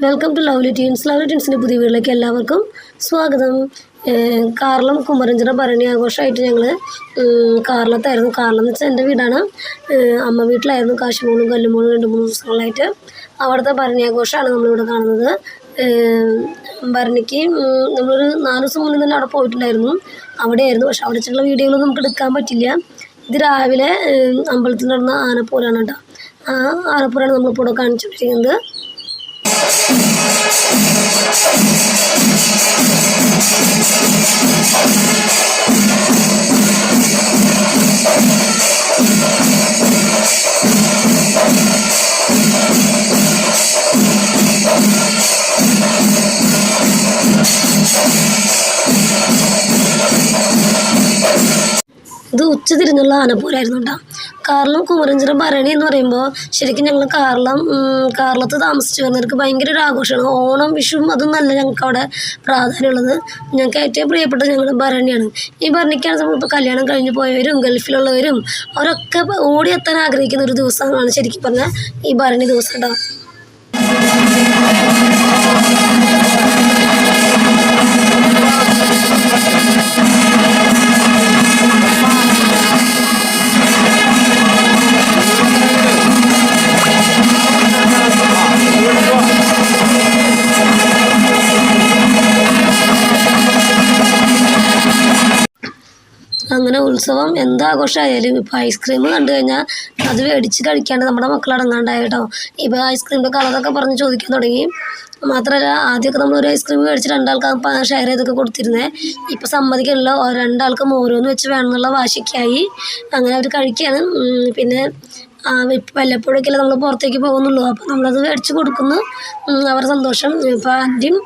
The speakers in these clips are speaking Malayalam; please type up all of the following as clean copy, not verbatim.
Welcome to lovely teens. Lovely ടീൻസിൻ്റെ പുതിയ വീട്ടിലേക്ക് എല്ലാവർക്കും സ്വാഗതം. കാർളം കുമരഞ്ചിറ ഭരണി ആഘോഷമായിട്ട് ഞങ്ങൾ കാർളത്തായിരുന്നു. കാർളം എന്ന് വെച്ചാൽ എൻ്റെ വീടാണ്. അമ്മ വീട്ടിലായിരുന്നു കാശിമോളും കല്ലുമോളും 2-3 ദിവസങ്ങളായിട്ട്. അവിടുത്തെ ഭരണി ആഘോഷമാണ് നമ്മളിവിടെ കാണുന്നത്. ഭരണിക്ക് നമ്മളൊരു 4 ദിവസം മുന്നേ തന്നെ അവിടെ പോയിട്ടുണ്ടായിരുന്നു. അവിടെയായിരുന്നു. പക്ഷെ അവിടെ വെച്ചുള്ള വീഡിയോകളൊന്നും നമുക്ക് എടുക്കാൻ പറ്റില്ല. ഇത് രാവിലെ അമ്പലത്തിൽ നടന്ന ആനപ്പൂരാണ് കേട്ടോ. ആ ആനപ്പൂരാണ് നമ്മളിപ്പോൾ ഇവിടെ കാണിച്ചുകൊണ്ടിരിക്കുന്നത്. ഇത് ഉച്ചതിരിഞ്ഞുള്ള ആനപ്പൂരായിരുന്നു കേട്ടോ. കാർളം കുമരഞ്ചിറ ഭരണി എന്ന് പറയുമ്പോൾ ശരിക്കും ഞങ്ങൾ കാർളത്ത് താമസിച്ച് വന്നവർക്ക് ഭയങ്കര ഒരു ആഘോഷമാണ്. ഓണം വിഷുവും അതൊന്നല്ല ഞങ്ങൾക്ക് അവിടെ പ്രാധാന്യമുള്ളത്. ഞങ്ങൾക്ക് ഏറ്റവും പ്രിയപ്പെട്ടത് ഞങ്ങളുടെ ഭരണിയാണ്. ഈ ഭരണിക്കാണ് നമ്മളിപ്പോൾ കല്യാണം കഴിഞ്ഞ് പോയവരും ഗൾഫിലുള്ളവരും അവരൊക്കെ ഓടിയെത്താൻ ആഗ്രഹിക്കുന്ന ഒരു ദിവസമാണ് ശരിക്കും പറഞ്ഞാൽ ഈ ഭരണി ദിവസം കേട്ടോ. അങ്ങനെ ഉത്സവം എന്താഘോഷമായാലും ഇപ്പോൾ ഐസ്ക്രീം കണ്ടു കഴിഞ്ഞാൽ അത് മേടിച്ച് കഴിക്കാണ്ട് നമ്മുടെ മക്കളടങ്ങാണ്ടായി കേട്ടോ. ഇപ്പോൾ ഐസ്ക്രീമിൻ്റെ കളറൊക്കെ പറഞ്ഞ് ചോദിക്കാൻ തുടങ്ങി. മാത്രമല്ല ആദ്യമൊക്കെ നമ്മളൊരു ഐസ്ക്രീം മേടിച്ച് 2 ആൾക്ക് ഷെയർ ചെയ്തൊക്കെ കൊടുത്തിരുന്നേ. ഇപ്പോൾ സമ്മതിക്കണല്ലോ, 2 ആൾക്കും ഓരോന്ന് വെച്ച് വേണമെന്നുള്ള വാശിക്കായി. അങ്ങനെ അവർ കഴിക്കുകയാണ്. പിന്നെ വല്ലപ്പോഴൊക്കെയല്ലേ നമ്മൾ പുറത്തേക്ക് പോകുന്നുള്ളൂ. അപ്പോൾ നമ്മളത് മേടിച്ച് കൊടുക്കുന്നു, അവരുടെ സന്തോഷം. ഇപ്പോൾ ആൻറ്റിയും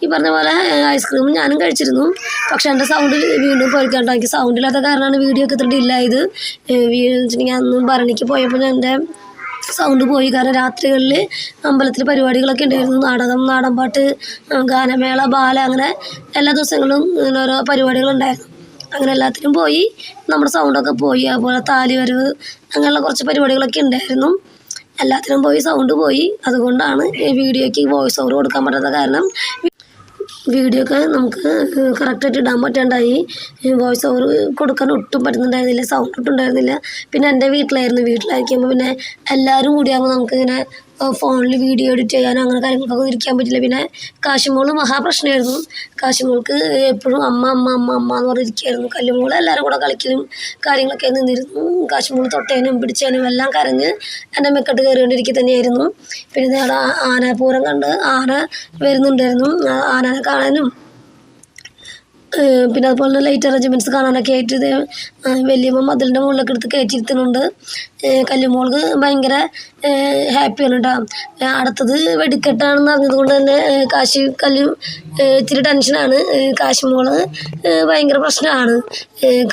ഈ പറഞ്ഞ പോലെ ഐസ്ക്രീമും ഞാനും കഴിച്ചിരുന്നു. പക്ഷേ എൻ്റെ സൗണ്ട് വീണ്ടും പോയിക്കാട്ടോ. എനിക്ക് സൗണ്ടില്ലാത്ത കാരണമാണ് വീഡിയോ ഒക്കെ ഇത്ര ഡില്ലായത്. വെച്ചിട്ടുണ്ടെങ്കിൽ അന്ന് ഭരണിക്ക് പോയപ്പോൾ എൻ്റെ സൗണ്ട് പോയി. കാരണം രാത്രികളിൽ അമ്പലത്തിൽ പരിപാടികളൊക്കെ ഉണ്ടായിരുന്നു. നാടകം, നാടൻപാട്ട്, ഗാനമേള, ബാല, അങ്ങനെ എല്ലാ ദിവസങ്ങളും ഓരോ പരിപാടികളുണ്ടായിരുന്നു. അങ്ങനെ എല്ലാത്തിനും പോയി നമ്മുടെ സൗണ്ടൊക്കെ പോയി. അതുപോലെ താലിവരവ് അങ്ങനെയുള്ള കുറച്ച് പരിപാടികളൊക്കെ ഉണ്ടായിരുന്നു. എല്ലാത്തിനും പോയി സൗണ്ട് പോയി. അതുകൊണ്ടാണ് ഈ വീഡിയോയ്ക്ക് വോയിസ് ഓവർ കൊടുക്കാൻ പറ്റാത്ത കാരണം. വീഡിയോ ഒക്കെ നമുക്ക് കറക്റ്റായിട്ട് ഇടാൻ പറ്റാണ്ടായി. വോയിസ് ഓവർ കൊടുക്കാൻ ഒട്ടും പറ്റുന്നുണ്ടായിരുന്നില്ല, സൗണ്ട് ഒട്ടും ഉണ്ടായിരുന്നില്ല. പിന്നെ എൻ്റെ വീട്ടിലായിരിക്കുമ്പോൾ പിന്നെ എല്ലാവരും കൂടിയാകുമ്പോൾ നമുക്കിങ്ങനെ ഫോണിൽ വീഡിയോ എഡിറ്റ് ചെയ്യാനോ അങ്ങനെ കാര്യങ്ങൾക്കൊക്കെ ഇരിക്കാൻ പറ്റില്ല. പിന്നെ കാശിമോള് മഹാപ്രശ്നമായിരുന്നു. കാശിമോൾക്ക് എപ്പോഴും അമ്മ അമ്മ അമ്മ അമ്മ എന്ന് പറഞ്ഞിരിക്കുകയായിരുന്നു. കല്ലുമോള് എല്ലാവരും കൂടെ കളിക്കലും കാര്യങ്ങളൊക്കെ നിന്നിരുന്നു. കാശിമോള് തൊട്ടേനും പിടിച്ചേനും എല്ലാം കരഞ്ഞ് എൻ്റെ മെക്കെട്ട് കയറിക്കൊണ്ടിരിക്കുക തന്നെയായിരുന്നു. പിന്നെ അവിടെ ആനപ്പൂരം കണ്ട് ആന വരുന്നുണ്ടായിരുന്നു. ആനനെ കാണാനും പിന്നെ അതുപോലെ തന്നെ ലൈറ്റ് അറേഞ്ച്മെൻറ്റ്സ് കാണാനൊക്കെ ആയിട്ട് ഇത് വലിയമ്മ മതിലിൻ്റെ മുകളിലൊക്കെ എടുത്ത് കയറ്റിയിരുത്തുന്നുണ്ട്. കല്ലുമോൾക്ക് ഭയങ്കര ഹാപ്പിയാണ് കേട്ടോ. അടുത്തത് വെടിക്കെട്ടാണെന്ന് അറിഞ്ഞത് കൊണ്ട് തന്നെ കല്ലും ഇത്തിരി ടെൻഷനാണ്. കാശിമോള് ഭയങ്കര പ്രശ്നമാണ്.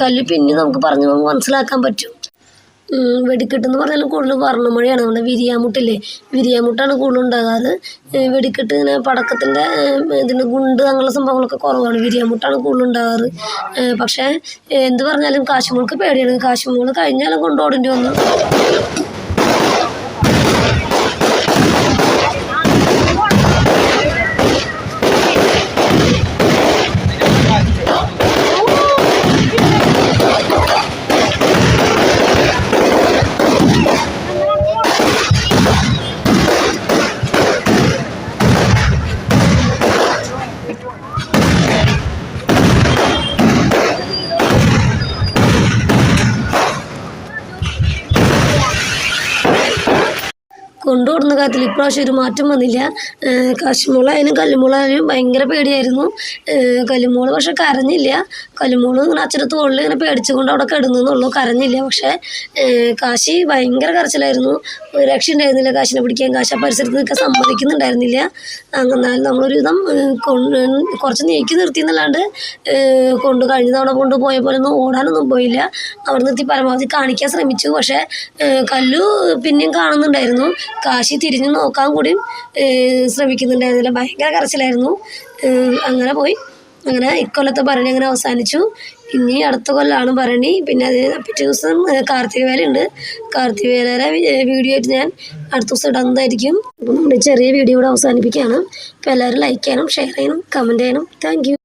കല്ല് പിന്നെ നമുക്ക് പറഞ്ഞ് മനസ്സിലാക്കാൻ പറ്റും. വെടിക്കെട്ടെന്ന് പറഞ്ഞാലും കൂടുതൽ വർണ്ണമഴയാണ്. നമ്മുടെ വിരിയാമുട്ടില്ലേ, വിരിയാമുട്ടാണ് കൂടുതൽ ഉണ്ടാകാറ്. വെടിക്കെട്ട് ഇങ്ങനെ പടക്കത്തിൻ്റെ ഇതിൻ്റെ ഗുണ്ട് അങ്ങനെയുള്ള സംഭവങ്ങളൊക്കെ കുറവാണ്. വിരിയാമുട്ടാണ് കൂടുതൽ ഉണ്ടാകാറ്. പക്ഷേ എന്ത് പറഞ്ഞാലും കാശിമോൾക്ക് പേടിയാണ്. കാശിമോള് കഴിഞ്ഞാലും കൊണ്ടോടേണ്ടി വന്നു. കൊണ്ടുപോടുന്ന കാര്യത്തിൽ ഇപ്രാവശ്യം ഒരു മാറ്റം വന്നില്ല. കാശിമോളായാലും കല്ലുമോളായാലും ഭയങ്കര പേടിയായിരുന്നു. കല്ലുമോള് പക്ഷെ കരഞ്ഞില്ല. കല്ലുമോള് ഇങ്ങനെ അച്ഛൻ്റെ തോളിൽ ഇങ്ങനെ പേടിച്ചുകൊണ്ട് അവിടെ കിടന്നുള്ളൂ, കരഞ്ഞില്ല. പക്ഷേ കാശി ഭയങ്കര കരച്ചിലായിരുന്നു. ഒരു രക്ഷ ഉണ്ടായിരുന്നില്ല കാശിനെ പിടിക്കാൻ. കാശി ആ പരിസരത്ത് നിൽക്കാൻ സമ്മതിക്കുന്നുണ്ടായിരുന്നില്ല. എന്നാലും നമ്മളൊരു വിധം കുറച്ച് നീക്കി നിർത്തിയെന്നല്ലാണ്ട് കഴിഞ്ഞ തവണ കൊണ്ടുപോയ പോലെ ഒന്നും ഓടാനൊന്നും പോയില്ല. അവിടെ നിർത്തി പരമാവധി കാണിക്കാൻ ശ്രമിച്ചു. പക്ഷേ കല്ലു പിന്നെയും കാണുന്നുണ്ടായിരുന്നു. കാശി തിരിഞ്ഞു നോക്കാൻ കൂടിയും ശ്രമിക്കുന്നുണ്ടായിരുന്നില്ല. ഭയങ്കര കരച്ചിലായിരുന്നു. അങ്ങനെ പോയി. അങ്ങനെ ഇക്കൊല്ലത്തെ ഭരണി അങ്ങനെ അവസാനിച്ചു. ഇനി അടുത്ത കൊല്ലമാണ് ഭരണി. പിന്നെ അത് പിറ്റേ ദിവസം കാർത്തിക വേലയുണ്ട്. കാർത്തിക വേലയുടെ വീഡിയോ ആയിട്ട് ഞാൻ അടുത്ത ദിവസം ഇടുന്നതായിരിക്കും. അപ്പം നമ്മുടെ ചെറിയ വീഡിയോ ഇവിടെ അവസാനിപ്പിക്കുകയാണ്. അപ്പോൾ എല്ലാവരും ലൈക്ക് ചെയ്യണം, ഷെയർ ചെയ്യണം, കമൻറ്റ് ചെയ്യണം. Thank you.